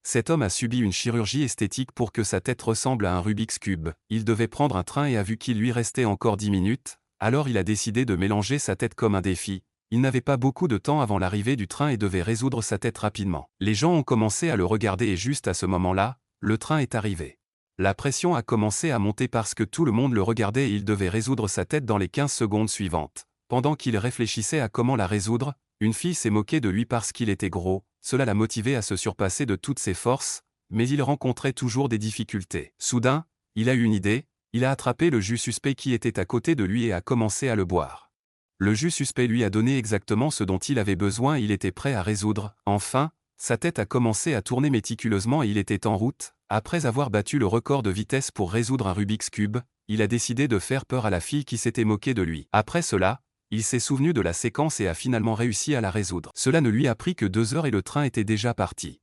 Cet homme a subi une chirurgie esthétique pour que sa tête ressemble à un Rubik's Cube. Il devait prendre un train et a vu qu'il lui restait encore 10 minutes, alors il a décidé de mélanger sa tête comme un défi. Il n'avait pas beaucoup de temps avant l'arrivée du train et devait résoudre sa tête rapidement. Les gens ont commencé à le regarder et juste à ce moment-là, le train est arrivé. La pression a commencé à monter parce que tout le monde le regardait et il devait résoudre sa tête dans les 15 secondes suivantes. Pendant qu'il réfléchissait à comment la résoudre, une fille s'est moquée de lui parce qu'il était gros, cela l'a motivé à se surpasser de toutes ses forces, mais il rencontrait toujours des difficultés. Soudain, il a eu une idée, il a attrapé le jus suspect qui était à côté de lui et a commencé à le boire. Le jus suspect lui a donné exactement ce dont il avait besoin et il était prêt à résoudre. Enfin, sa tête a commencé à tourner méticuleusement et il était en route. Après avoir battu le record de vitesse pour résoudre un Rubik's Cube, il a décidé de faire peur à la fille qui s'était moquée de lui. Après cela, il s'est souvenu de la séquence et a finalement réussi à la résoudre. Cela ne lui a pris que 2 heures et le train était déjà parti.